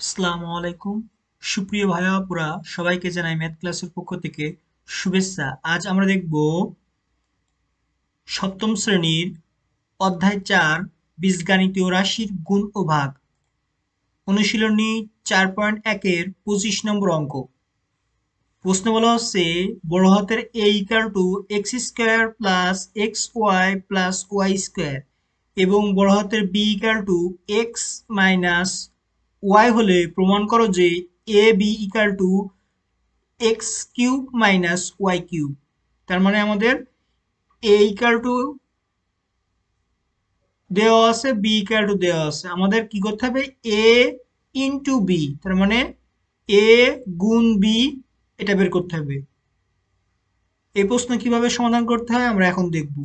আসসালামু আলাইকুম সুপ্রিয় ভাইয়া আপুরা সবাইকে জানাই ম্যাথ ক্লাসের পক্ষ থেকে শুভেচ্ছা। আজ আমরা দেখব সপ্তম শ্রেণীর অধ্যায় 4 বীজগাণিতীয় রাশির গুণ ও ভাগ অনুশীলনী 4.1 এর 25 নম্বর অঙ্ক। প্রশ্ন বলা হচ্ছে বড় হাতের a equal to X square plus x Y plus Y square এবং বড় হাতের b equal to X minus Y হলে প্রমাণ করো যে A B equal to X cube minus Y cube. তার মানে আমাদের এ ইকুয়াল টু দেওয়া আছে, বি ইকুয়াল টু দেওয়া আছে, আমাদের কি করতে হবে এ ইন্টু বি, তার মানে এ গুণ বি এটা বের করতে হবে। এই প্রশ্ন কিভাবে সমাধান করতে হয় আমরা এখন দেখব।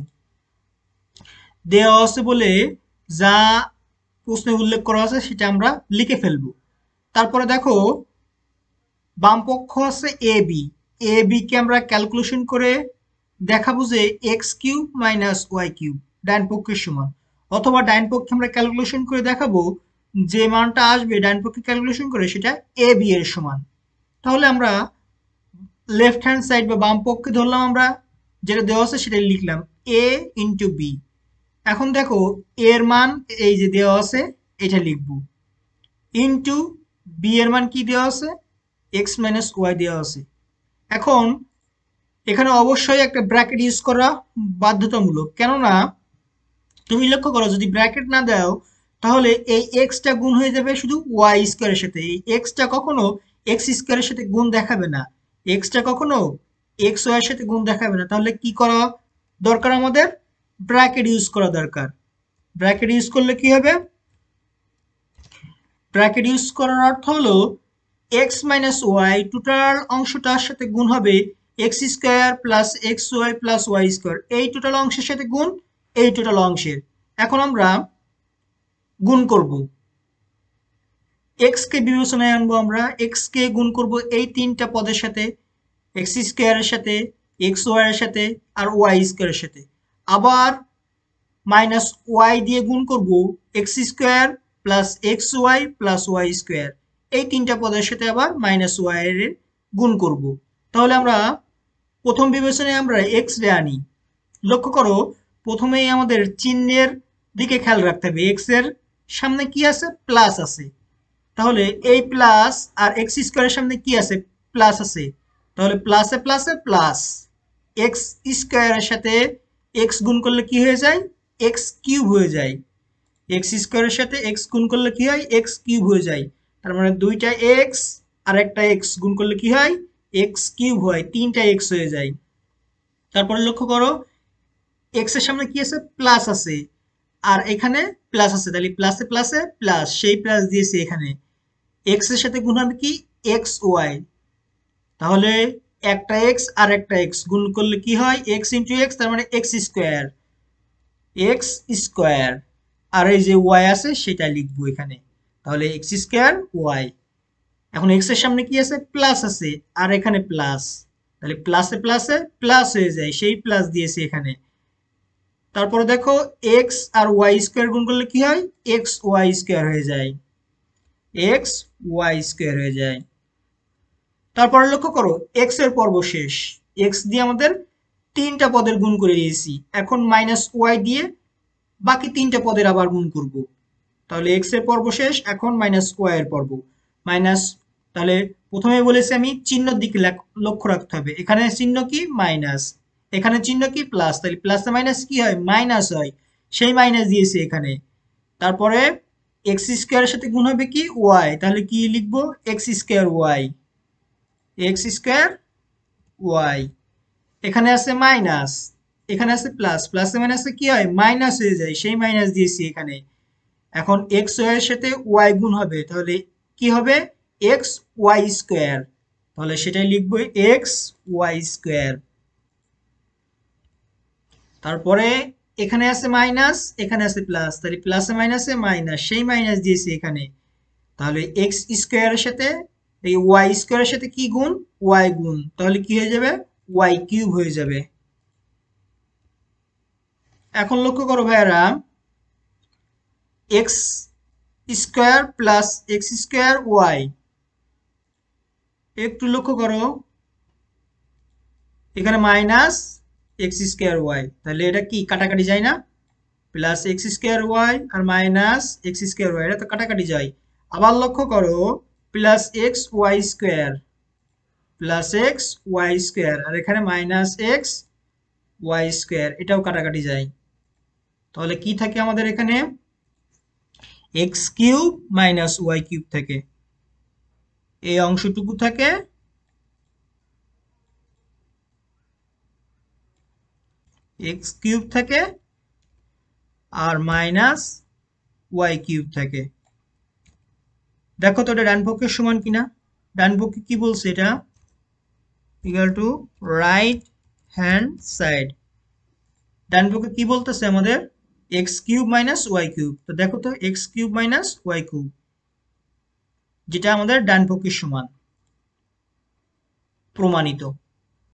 দেওয়া আছে বলে যা প্রশ্নে উল্লেখ করা আছে সেটা আমরা লিখে ফেলবো। তারপরে দেখো বাম পক্ষ আছে এ বি, এ বি কে আমরা ক্যালকুলেশন করে দেখাবো যে X cube minus Y cube ডান পক্ষের সমান, অথবা ডান পক্ষে আমরা ক্যালকুলেশন করে দেখাবো যে মানটা আসবে ডান পক্ষে ক্যালকুলেশন করে সেটা এ বি এর সমান। তাহলে আমরা লেফট হ্যান্ড সাইড বা বাম পক্ষে ধরলাম, আমরা যেটা দেওয়া আছে সেটা লিখলাম এ ইন্টু বি। এখন দেখো এর মান এই যে দেওয়া আছে এটা লিখব, ইন্টু বি এর মান কি দেওয়া আছে এক্স মাইনাস ওয়াই দেওয়া আছে। এখন এখানে অবশ্যই একটা ব্র্যাকেট ইউজ করা বাধ্যতামূলক, কেননা তুমি লক্ষ্য করো যদি ব্র্যাকেট না দাও তাহলে এই এক্সটা গুণ হয়ে যাবে শুধু ওয়াই স্কোয়ারের সাথে, এই এক্সটা কখনো এক্স স্কোয়ারের সাথে গুণ দেখাবে না, এক্সটা কখনো এক্স ওয়াই এর সাথে গুণ দেখাবে না। তাহলে কি করা দরকার, আমাদের ব্র্যাকেট ইউজ করা দরকার। ব্র্যাকেট ইউজ করলে কি হবে, ব্র্যাকেট ইউজ করার অর্থ হলো এক্স মাইনাস ওয়াই টোটাল অংশটার সাথে গুণ হবে x square plus x Y plus Y square, এই টোটাল অংশের সাথে গুণ এই টোটাল অংশের। এখন আমরা গুণ করব, এক্স কে বিবেচনায় আনবো, আমরা এক্স কে গুণ করব এই তিনটা পদের সাথে, এক্স স্কোয়ারের সাথে, এক্স ওয়াই এর সাথে আর ওয়াই স্কোয়ারের সাথে। আবার মাইনাস ওয়াই দিয়ে গুণ করব x square plus x Y plus Y square, এই তিনটা পদের সাথে আবার মাইনাস ওয়াই এর গুণ করব। তাহলে আমরা প্রথম বিবেচনায় আমরা এক্স রে আনি। লক্ষ্য করো প্রথমেই আমাদের চিহ্নের দিকে খেয়াল রাখতে হবে, এক্স এর সামনে কি আছে প্লাস আছে, তাহলে এই প্লাস আর এক্স স্কোয়ারের সামনে কি আছে প্লাস আছে, তাহলে প্লাসে প্লাসে প্লাস, এক্স স্কোয়ারের সাথে এক্স গুণ করলে কি হয়ে যায় এক্স কিউব হয়ে যায়, এক্স স্কোয়ারের সাথে এক্স গুণ করলে কি হয় এক্স কিউব হয়ে যায়। তার মানে দুইটা এক্স আর একটা এক্স গুণ করলে কি হয় এক্স কিউব হয়, তিনটা এক্স হয়ে যায়। তারপরে লক্ষ্য করো এক্স এর সামনে কি আছে প্লাস আছে আর এখানে প্লাস আছে, তাহলে প্লাসে প্লাসে প্লাস, সেই প্লাস দিয়েছে এখানে, এক্স এর সাথে গুণ হবে কি এক্স ওয়াই, তাহলে একটা এক্স আর একটা এক্স গুণ করলে কি হয় এক্স ইন্টু এক্স, তার মানে এক্স স্কোয়ার, এক্স স্কোয়ার, আর এই যে ওয়াই আছে সেটা লিখবো এখানে, তাহলে এক্স স্কোয়ার ওয়াই। এখন এক্স এর সামনে কি আছে প্লাস আছে আর এখানে প্লাস, তাহলে প্লাসে প্লাসে প্লাস হয়ে যায়, সেই প্লাস দিয়েছে এখানে। তারপরে দেখো এক্স আর ওয়াই স্কোয়ার গুণ করলে কি হয় এক্স ওয়াই স্কোয়ার হয়ে যায়, এক্স ওয়াই স্কোয়ার হয়ে যায়। তারপরে লক্ষ্য করো এক্স এর পর্ব শেষ, এক্স দিয়ে আমাদের তিনটা পদের গুণ করে দিয়েছি, এখন মাইনাস ওয়াই দিয়ে বাকি তিনটা পদের আবার গুণ করব। তাহলে এক্স এর পর্ব শেষ, এখন মাইনাস ওয়াই এর পর্ব, মাইনাস, তাহলে প্রথমে বলেছি আমি চিহ্নের দিকে লক্ষ্য রাখতে হবে, এখানে চিহ্ন কি মাইনাস, এখানে চিহ্ন কি প্লাস, তাহলে প্লাসে মাইনাস কি হয় মাইনাস হয়, সেই মাইনাস দিয়েছি এখানে। তারপরে এক্স স্কোয়ারের সাথে গুণ হবে কি ওয়াই, তাহলে কি লিখবো x square y, x square y. এখানে আছে মাইনাস, এখানে আছে প্লাস, প্লাসে মাইনাসে কি হয় মাইনাস হয়ে যায়, সেই মাইনাস দিয়েছি এখানে। এখন এক্স ওয়াই এর সাথে ওয়াই গুণ হবে, তাহলে কি হবে এক্স ওয়াই স্কোয়ার, তাহলে সেটাই লিখবো এক্স ওয়াই স্কোয়ার। তারপরে এখানে আছে মাইনাস, এখানে আছে প্লাস, তাহলে প্লাসে মাইনাসে মাইনাস, সেই মাইনাস দিয়েছি এখানে, তাহলে এক্স স্কোয়ারের সাথে এই ওয়াই স্কোয়ারের সাথে কি গুণ ওয়াই গুণ, তাহলে কি হয়ে যাবে ওয়াই কিউব হয়ে যাবে। এখন লক্ষ্য করো ভাইয়ারা x square plus x square y. একটু লক্ষ্য করো এখানে মাইনাস এক্স স্কোয়ার ওয়াই, তাহলে এটা কি কাটাকাটি যায় না? প্লাস এক্স স্কোয়ার ওয়াই আর মাইনাস এক্স স্কোয়ার ওয়াই, এটা তো কাটাকাটি যায়। আবার লক্ষ্য করো plus x Y square, plus x Y square, আর এখানে মাইনাস এক্স ওয়াই স্কোয়ার, এটাও কাটাকাটি যায়। তাহলে কি থাকে আমাদের এখানে? X cube minus Y cube থাকে, এই অংশটুকু থাকে এক্স কিউব থাকে আর মাইনাস ওয়াই কিউব থাকে। দেখো তো এটা ডান পক্ষের সমান কিনা। ডান পক্ষে কি বলছে? এটা equal to right hand side. ডান পক্ষে কি বলতেছে আমাদের? X cube minus Y cube. তো দেখো তো X cube minus Y cube, যেটা আমাদের ডান পক্ষের সমান, প্রমাণিত।